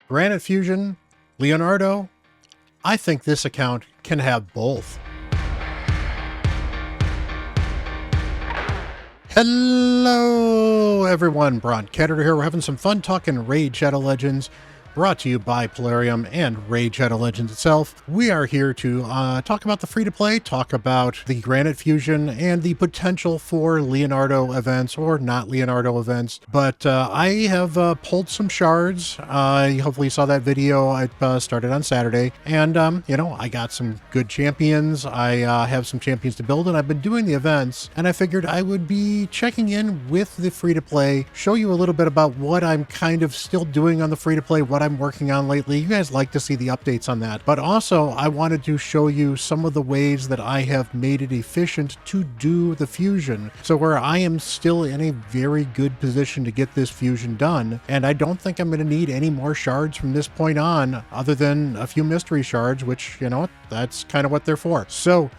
Granyt Fusion, Leonardo, I think this account can have both. Hello everyone, Bront, CatHerder here. We're having some fun talking Raid Shadow Legends, brought to you by Polarium and Raid Shadow Legends itself. We are here to talk about the free-to-play, talk about the Granyt Fusion, and the potential for Leonardo events or not Leonardo events. But I have pulled some shards. Hopefully you saw that video. I started on Saturday, and you know, I got some good champions. I have some champions to build, and I've been doing the events, and I figured I would be checking in with the free-to-play, show you a little bit about what I'm kind of still doing on the free-to-play, what I'm working on lately. You guys like to see the updates on that, but also I wanted to show you some of the ways that I have made it efficient to do the fusion. So where I am still in a very good position to get this fusion done, and I don't think I'm going to need any more shards from this point on, other than a few mystery shards, which, you know, that's kind of what they're for. So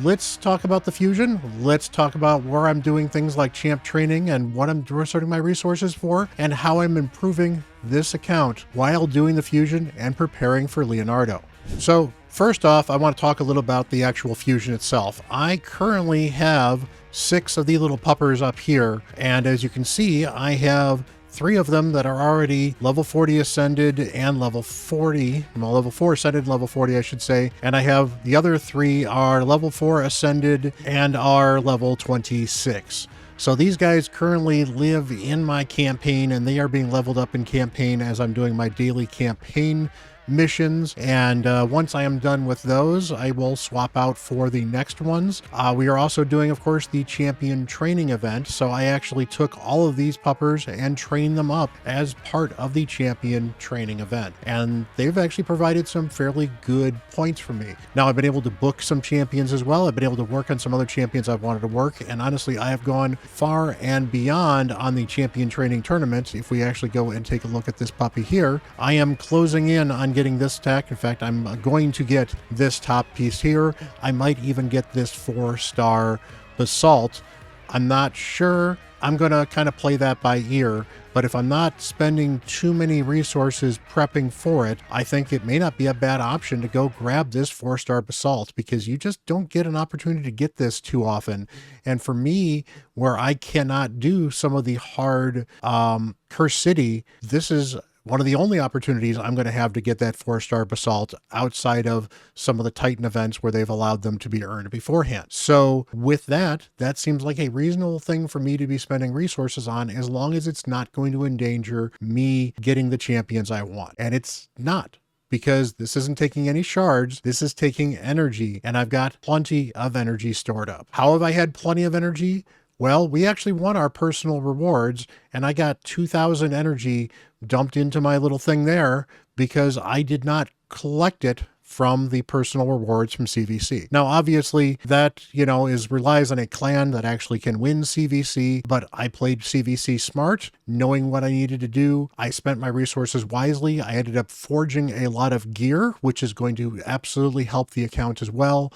let's talk about the fusion. Let's talk about where I'm doing things like champ training and what I'm resorting my resources for, and how I'm improving this account while doing the fusion and preparing for Leonardo. So first off, I want to talk a little about the actual fusion itself. I currently have 6 of the little puppers up here, and as you can see, I have 3 of them that are already level 40 ascended and level 40, well, level 4 ascended, level 40, I should say. And I have the other 3 are level 4 ascended and are level 26. So these guys currently live in my campaign, and they are being leveled up in campaign as I'm doing my daily campaign missions, and once I am done with those, I will swap out for the next ones. We are also doing, of course, the champion training event, so I actually took all of these puppers and trained them up as part of the champion training event, and they've actually provided some fairly good points for me. Now, I've been able to book some champions as well. I've been able to work on some other champions I've wanted to work, and honestly, I have gone far and beyond on the champion training tournament. If we actually go and take a look at this puppy here, I am closing in on getting this tech. In fact, I'm going to get this top piece here. I might even get this 4-star basalt. I'm not sure. I'm going to kind of play that by ear, but if I'm not spending too many resources prepping for it, I think it may not be a bad option to go grab this 4-star basalt, because you just don't get an opportunity to get this too often. And for me, where I cannot do some of the hard Curse City, this is one of the only opportunities I'm going to have to get that 4-star basalt outside of some of the Titan events where they've allowed them to be earned beforehand. So with that, that seems like a reasonable thing for me to be spending resources on, as long as it's not going to endanger me getting the champions I want. And it's not, because this isn't taking any shards, this is taking energy, and I've got plenty of energy stored up. How have I had plenty of energy? Well, we actually won our personal rewards, and I got 2,000 energy dumped into my little thing there because I did not collect it from the personal rewards from CVC. Now, obviously, that, you know, relies on a clan that actually can win CVC, but I played CVC smart, knowing what I needed to do. I spent my resources wisely. I ended up forging a lot of gear, which is going to absolutely help the account as well.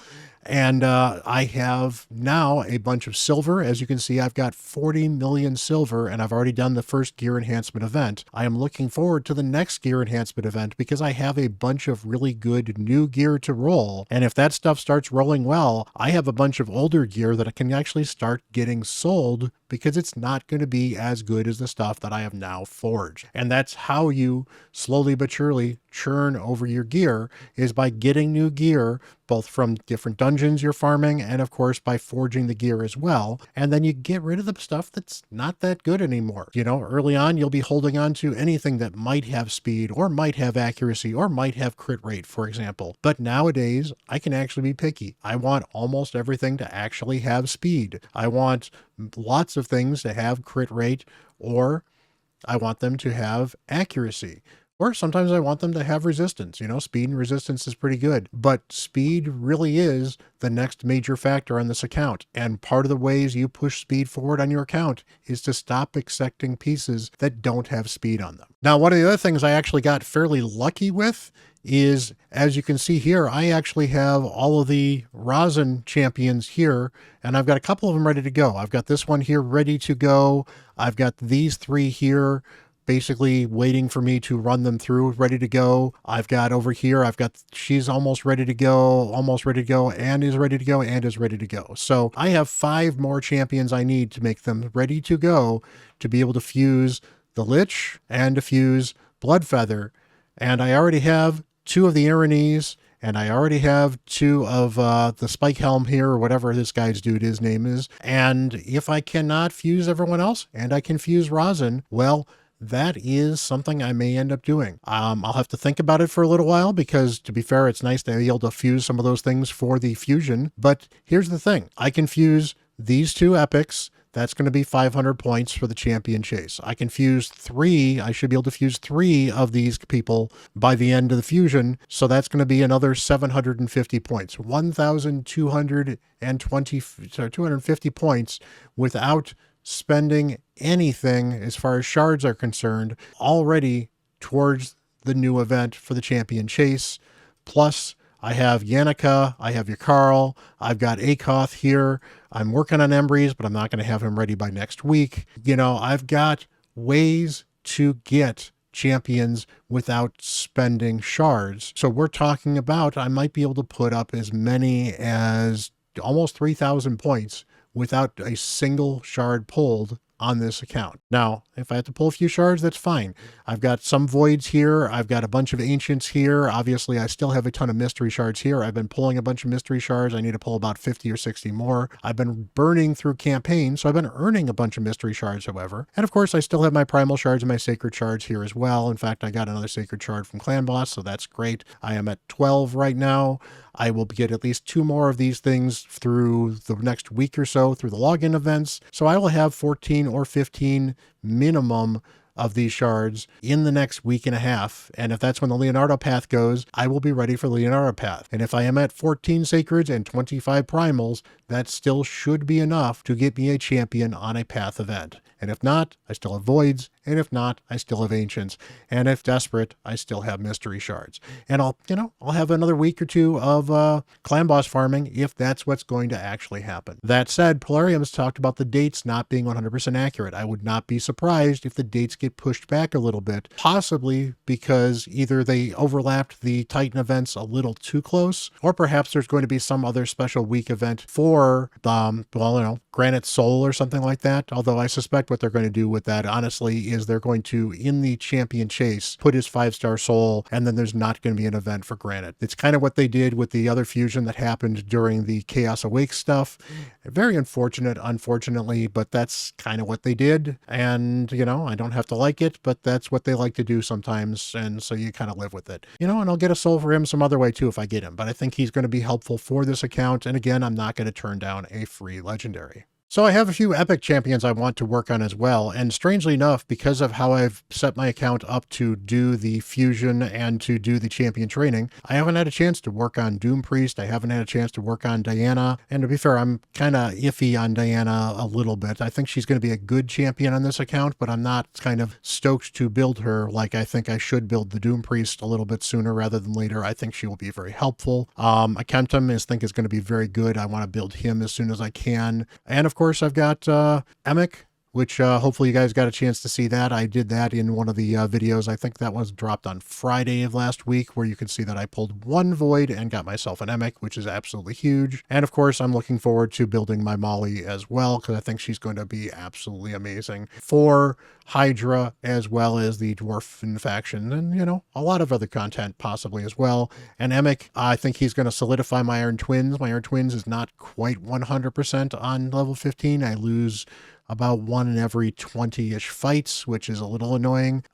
And I have now a bunch of silver. As you can see, I've got 40 million silver, and I've already done the first gear enhancement event. I am looking forward to the next gear enhancement event because I have a bunch of really good new gear to roll. And if that stuff starts rolling well, I have a bunch of older gear that I can actually start getting sold, because it's not going to be as good as the stuff that I have now forged. And that's how you slowly but surely churn over your gear, is by getting new gear, both from different dungeons you're farming, and of course by forging the gear as well. And then you get rid of the stuff that's not that good anymore. You know, early on, you'll be holding on to anything that might have speed, or might have accuracy, or might have crit rate, for example. But nowadays, I can actually be picky. I want almost everything to actually have speed. I want lots of things to have crit rate, or I want them to have accuracy. Or sometimes I want them to have resistance. You know, speed and resistance is pretty good, but speed really is the next major factor on this account. And part of the ways you push speed forward on your account is to stop accepting pieces that don't have speed on them. Now, one of the other things I actually got fairly lucky with is, as you can see here, I actually have all of the rosin champions here, and I've got a couple of them ready to go. I've got this one here ready to go. I've got these 3 here basically waiting for me to run them through, ready to go. I've got over here, she's almost ready to go, and is ready to go, and is ready to go. So I have 5 more champions I need to make them ready to go to be able to fuse the Lich and to fuse Bloodfeather. And I already have 2 of the Erinese, and I already have 2 of the Spike Helm here, or whatever this guy's dude, his name is. And if I cannot fuse everyone else, and I can fuse Rosin, well, that is something I may end up doing. I'll have to think about it for a little while, because to be fair, it's nice to be able to fuse some of those things for the fusion. But here's the thing. I can fuse these 2 epics. That's going to be 500 points for the champion chase. I can fuse 3. I should be able to fuse 3 of these people by the end of the fusion. So that's going to be another 750 points, 250 points without spending anything as far as shards are concerned already towards the new event for the champion chase. Plus, I have Yannicka, I have Yakarl, I've got Akoth here. I'm working on Embreeze, but I'm not going to have him ready by next week. You know, I've got ways to get champions without spending shards. So we're talking about, I might be able to put up as many as almost 3,000 points without a single shard pulled on this account. Now, if I have to pull a few shards, that's fine. I've got some voids here. I've got a bunch of ancients here. Obviously, I still have a ton of mystery shards here. I've been pulling a bunch of mystery shards. I need to pull about 50 or 60 more. I've been burning through campaigns, so I've been earning a bunch of mystery shards, however. And of course, I still have my primal shards and my sacred shards here as well. In fact, I got another sacred shard from Clan Boss, so that's great. I am at 12 right now. I will get at least 2 more of these things through the next week or so through the login events. So I will have 14 or 15 minimum of these shards in the next week and a half. And if that's when the Leonardo path goes, I will be ready for the Leonardo path. And if I am at 14 sacreds and 25 primals, that still should be enough to get me a champion on a path event. And if not, I still have voids. And if not, I still have ancients. And if desperate, I still have mystery shards. And I'll have another week or 2 of clan boss farming if that's what's going to actually happen. That said, Polarium's talked about the dates not being 100% accurate. I would not be surprised if the dates get pushed back a little bit, possibly because either they overlapped the Titan events a little too close, or perhaps there's going to be some other special week event for Granyt Soul or something like that. Although I suspect what they're going to do with that, honestly, is they're going to, in the champion chase, put his 5-star soul, and then there's not going to be an event for Granyt. It's kind of what they did with the other fusion that happened during the Chaos Awake stuff. Very unfortunate, unfortunately, but that's kind of what they did. And, I don't have to like it, but that's what they like to do sometimes, and so you kind of live with it. And I'll get a soul for him some other way too if I get him, but I think he's going to be helpful for this account, and again, I'm not going to turn down a free legendary. So I have a few epic champions I want to work on as well, and strangely enough, because of how I've set my account up to do the fusion and to do the champion training, I haven't had a chance to work on Doom Priest, I haven't had a chance to work on Diana, and to be fair, I'm kind of iffy on Diana a little bit. I think she's going to be a good champion on this account, but I'm not kind of stoked to build her like I think I should build the Doom Priest a little bit sooner rather than later. I think she will be very helpful. Akemtum is going to be very good. I want to build him as soon as I can. And of course, I've got Emic, which hopefully you guys got a chance to see that. I did that in one of the videos. I think that was dropped on Friday of last week, where you can see that I pulled 1 void and got myself an Emic, which is absolutely huge. And of course, I'm looking forward to building my Molly as well, because I think she's going to be absolutely amazing for Hydra, as well as the Dwarfen faction, and a lot of other content possibly as well. And Emic, I think he's going to solidify my Iron Twins. My Iron Twins is not quite 100% on level 15. I lose about 1 in every 20-ish fights, which is a little annoying.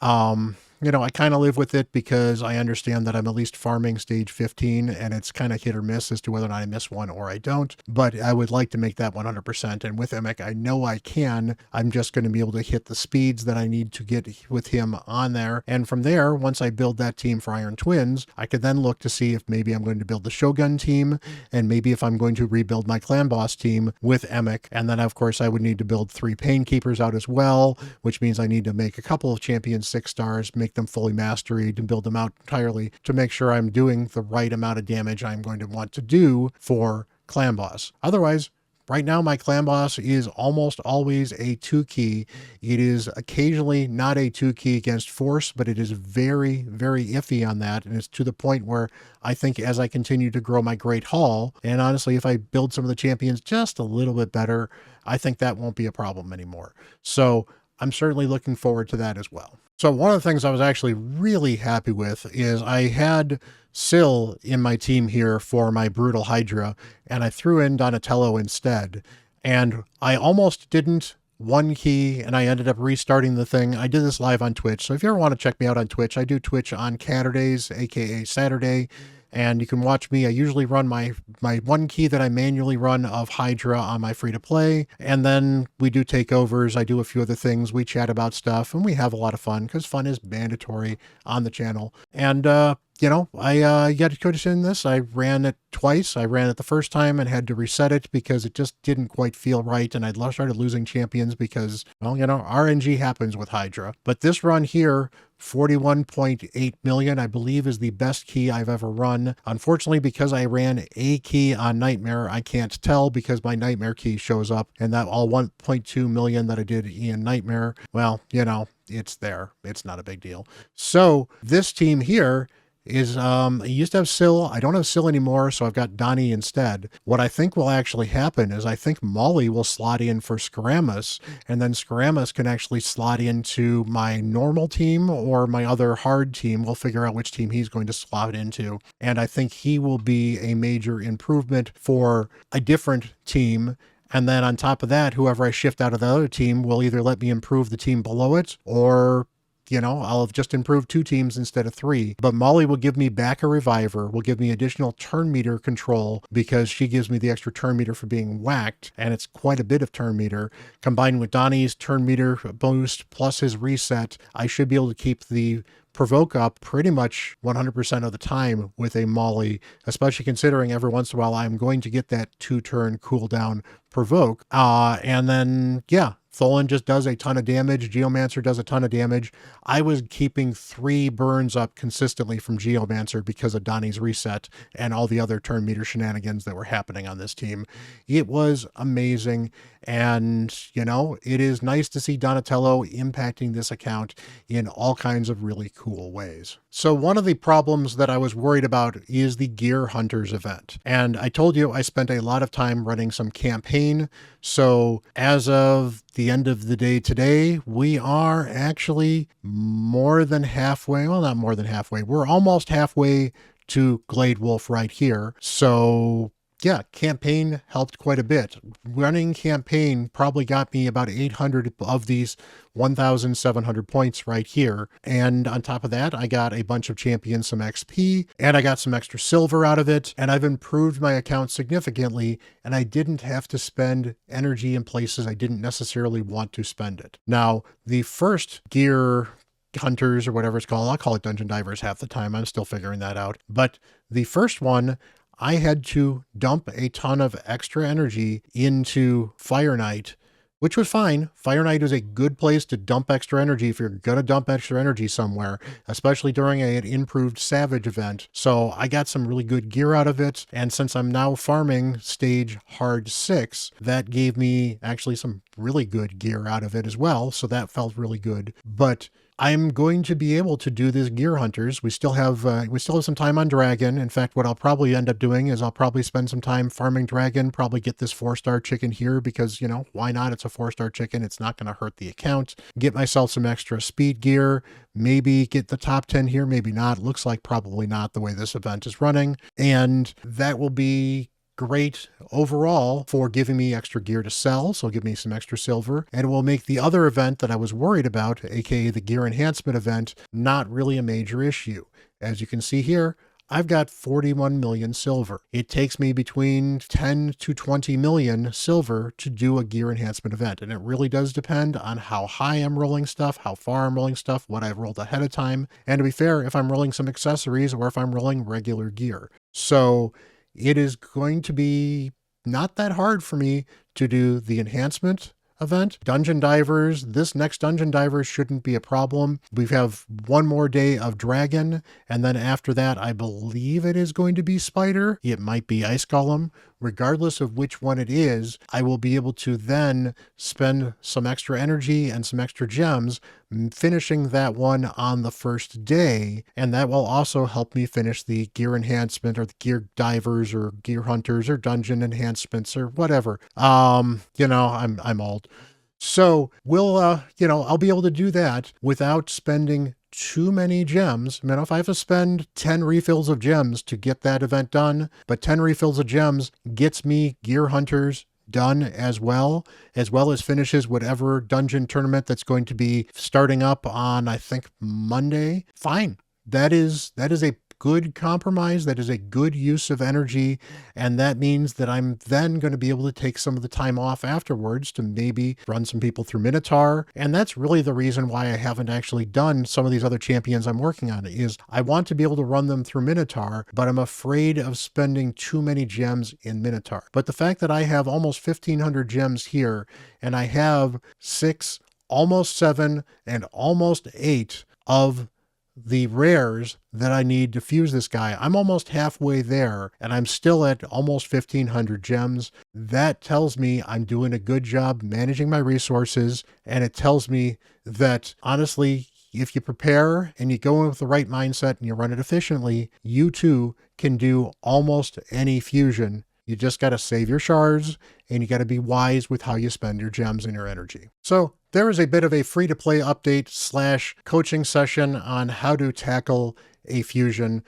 I kind of live with it because I understand that I'm at least farming stage 15, and it's kind of hit or miss as to whether or not I miss one or I don't. But I would like to make that 100%. And with Emic, I know I can. I'm just going to be able to hit the speeds that I need to get with him on there. And from there, once I build that team for Iron Twins, I could then look to see if maybe I'm going to build the Shogun team, and maybe if I'm going to rebuild my Clan Boss team with Emic. And then, of course, I would need to build 3 Painkeepers out as well, which means I need to make a couple of champion 6-stars, make them fully mastery, to build them out entirely to make sure I'm doing the right amount of damage I'm going to want to do for Clan Boss. Otherwise, Right now, my clan boss is almost always a 2-key. It is occasionally not a 2-key against force, but it is very, very iffy on that. And it's to the point where I think as I continue to grow my Great Hall, and honestly, if I build some of the champions just a little bit better, I think that won't be a problem anymore. So I'm certainly looking forward to that as well. So one of the things I was actually really happy with is I had Syl in my team here for my Brutal Hydra, and I threw in Donatello instead. And I almost didn't 1-key, and I ended up restarting the thing. I did this live on Twitch, so if you ever want to check me out on Twitch, I do Twitch on CatHerdays, aka Saturday, and you can watch me. I usually run my 1-key that I manually run of Hydra on my free-to-play, and then we do takeovers. I do a few other things. We chat about stuff, and we have a lot of fun, because fun is mandatory on the channel. And you know, I got to coach in this. I ran it twice. I ran it the first time and had to reset it because it just didn't quite feel right. And I started losing champions because, well, you know, RNG happens with Hydra. But this run here, 41.8 million, I believe, is the best key I've ever run. Unfortunately, because I ran a key on Nightmare, I can't tell because my Nightmare key shows up, and that all 1.2 million that I did in Nightmare, well, you know, it's there. It's not a big deal. So this team here is, I used to have Syl. I don't have Syl anymore, so I've got Donnie instead. What I think will actually happen is I think Molly will slot in for Skaramus, and then Skaramus can actually slot into my normal team or my other hard team. We'll figure out which team he's going to slot into, and I think he will be a major improvement for a different team. And then on top of that, whoever I shift out of the other team will either let me improve the team below it, or you know, I'll have just improved 2 teams instead of 3. But Molly will give me back a reviver, will give me additional turn meter control because she gives me the extra turn meter for being whacked, and it's quite a bit of turn meter. Combined with Donnie's turn meter boost plus his reset, I should be able to keep the provoke up pretty much 100% of the time with a Molly, especially considering every once in a while I'm going to get that 2-turn cooldown provoke. And then, yeah, Tholen just does a ton of damage. Geomancer does a ton of damage. I was keeping 3 burns up consistently from Geomancer because of Donnie's reset and all the other turn meter shenanigans that were happening on this team. It was amazing. And, you know, it is nice to see Donatello impacting this account in all kinds of really cool ways. So one of the problems that I was worried about is the Gear Hunters event. And I told you I spent a lot of time running some campaign. So as of the end of the day today, we are actually more than halfway. Well, not more than halfway. We're almost halfway to Glade Wolf right here. So yeah, campaign helped quite a bit. Running campaign probably got me about 800 of these 1,700 points right here. And on top of that, I got a bunch of champions, some XP, and I got some extra silver out of it. And I've improved my account significantly, and I didn't have to spend energy in places I didn't necessarily want to spend it. Now, the first Gear Hunters, or whatever it's called, I'll call it Dungeon Divers half the time. I'm still figuring that out. But the first one, I had to dump a ton of extra energy into Fire Knight, which was fine. Fire Knight is a good place to dump extra energy if you're going to dump extra energy somewhere, especially during an improved Savage event. So I got some really good gear out of it. And since I'm now farming stage hard 6, that gave me actually some really good gear out of it as well. So that felt really good. But I'm going to be able to do this Gear Hunters. We still have some time on Dragon. In fact, what I'll probably end up doing is I'll probably spend some time farming Dragon, probably get this 4-star chicken here because, you know, why not? It's a 4-star chicken. It's not going to hurt the account. Get myself some extra speed gear, maybe get the top 10 here, maybe not. Looks like probably not the way this event is running. And that will be great overall for giving me extra gear to sell, so give me some extra silver, and it will make the other event that I was worried about, aka the gear enhancement event, not really a major issue. As you can see here, I've got 41 million silver. It takes me between 10 to 20 million silver to do a gear enhancement event, and it really does depend on how high I'm rolling stuff, how far I'm rolling stuff, what I've rolled ahead of time, and to be fair, if I'm rolling some accessories or if I'm rolling regular gear. So it is going to be not that hard for me to do the enhancement event. Dungeon Divers, this next Dungeon Divers shouldn't be a problem. We have one more day of Dragon, and then after that, I believe it is going to be Spider. It might be Ice Golem. regardless of which one it is, I will be able to then spend some extra energy and some extra gems finishing that one on the first day. And that will also help me finish the gear enhancement or the gear divers or gear hunters or dungeon enhancements or whatever. I'm old. So I'll be able to do that without spending too many gems. I mean, if I have to spend 10 refills of gems to get that event done, but 10 refills of gems gets me gear hunters done as well as finishes whatever dungeon tournament that's going to be starting up on, I think, Monday. Fine. That is a good compromise. That is a good use of energy. And that means that I'm then going to be able to take some of the time off afterwards to maybe run some people through Minotaur. And that's really the reason why I haven't actually done some of these other champions I'm working on, is I want to be able to run them through Minotaur, but I'm afraid of spending too many gems in Minotaur. But the fact that I have almost 1,500 gems here, and I have 6, almost 7, and almost 8 of the rares that I need to fuse this guy, I'm almost halfway there, and I'm still at almost 1,500 gems. That tells me I'm doing a good job managing my resources, and it tells me that, honestly, if you prepare and you go in with the right mindset and you run it efficiently, you too can do almost any fusion. You just got to save your shards, and you got to be wise with how you spend your gems and your energy. So there is a bit of a free-to-play update / coaching session on how to tackle a fusion.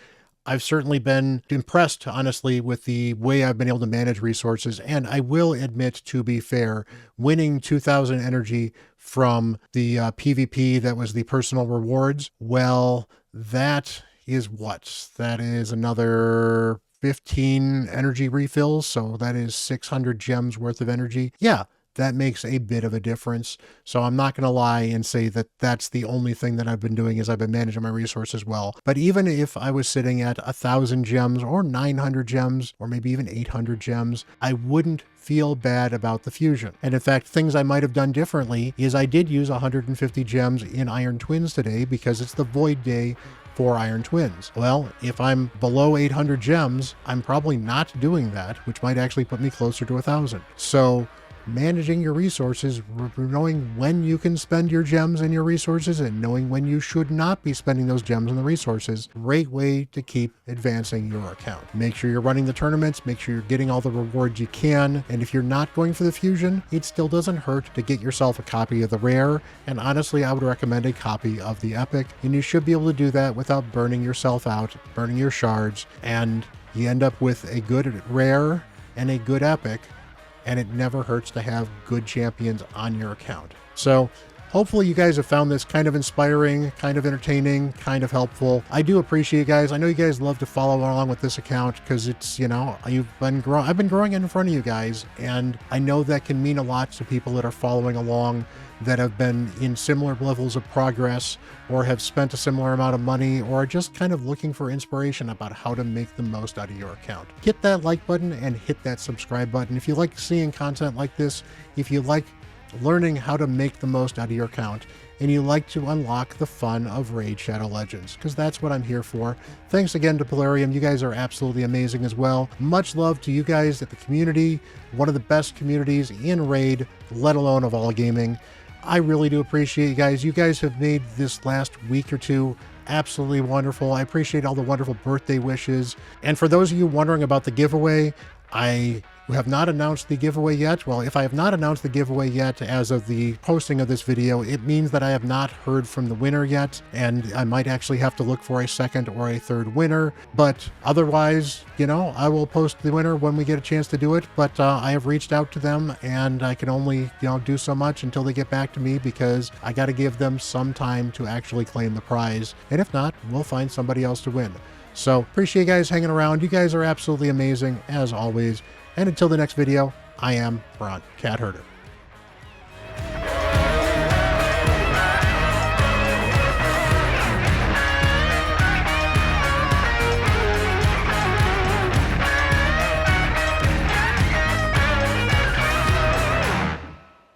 I've certainly been impressed, honestly, with the way I've been able to manage resources. And I will admit, to be fair, winning 2,000 energy from the PvP that was the personal rewards, well, that is what? That is another 15 energy refills. So that is 600 gems worth of energy. Yeah, that makes a bit of a difference. So I'm not going to lie and say that that's the only thing that I've been doing, is I've been managing my resources well. But even if I was sitting at 1,000 gems or 900 gems or maybe even 800 gems, I wouldn't feel bad about the fusion. And in fact, things I might have done differently is I did use 150 gems in Iron Twins today because it's the void day for Iron Twins. Well, if I'm below 800 gems, I'm probably not doing that, which might actually put me closer to 1,000. So managing your resources, knowing when you can spend your gems and your resources, and knowing when you should not be spending those gems and the resources, great way to keep advancing your account. Make sure you're running the tournaments, make sure you're getting all the rewards you can, and if you're not going for the fusion, it still doesn't hurt to get yourself a copy of the rare, and honestly, I would recommend a copy of the epic, and you should be able to do that without burning yourself out, burning your shards, and you end up with a good rare and a good epic, and it never hurts to have good champions on your account. So hopefully you guys have found this kind of inspiring, kind of entertaining, kind of helpful. I do appreciate you guys. I know you guys love to follow along with this account because it's, I've been growing in front of you guys, and I know that can mean a lot to people that are following along, that have been in similar levels of progress or have spent a similar amount of money or are just kind of looking for inspiration about how to make the most out of your account. Hit that like button and hit that subscribe button. If you like seeing content like this, if you like learning how to make the most out of your account, and you like to unlock the fun of Raid Shadow Legends, because that's what I'm here for. Thanks again to Polarium. You guys are absolutely amazing as well. Much love to you guys at the community, one of the best communities in Raid, let alone of all gaming. I really do appreciate you guys. You guys have made this last week or two absolutely wonderful. I appreciate all the wonderful birthday wishes. And for those of you wondering about the giveaway, I have not announced the giveaway yet. Well, if I have not announced the giveaway yet as of the posting of this video, it means that I have not heard from the winner yet, and I might actually have to look for a second or a third winner. But otherwise, I will post the winner when we get a chance to do it. But I have reached out to them, and I can only, do so much until they get back to me, because I got to give them some time to actually claim the prize. And if not, we'll find somebody else to win. So appreciate you guys hanging around. You guys are absolutely amazing as always. And until the next video, I am Bront, CatHerder.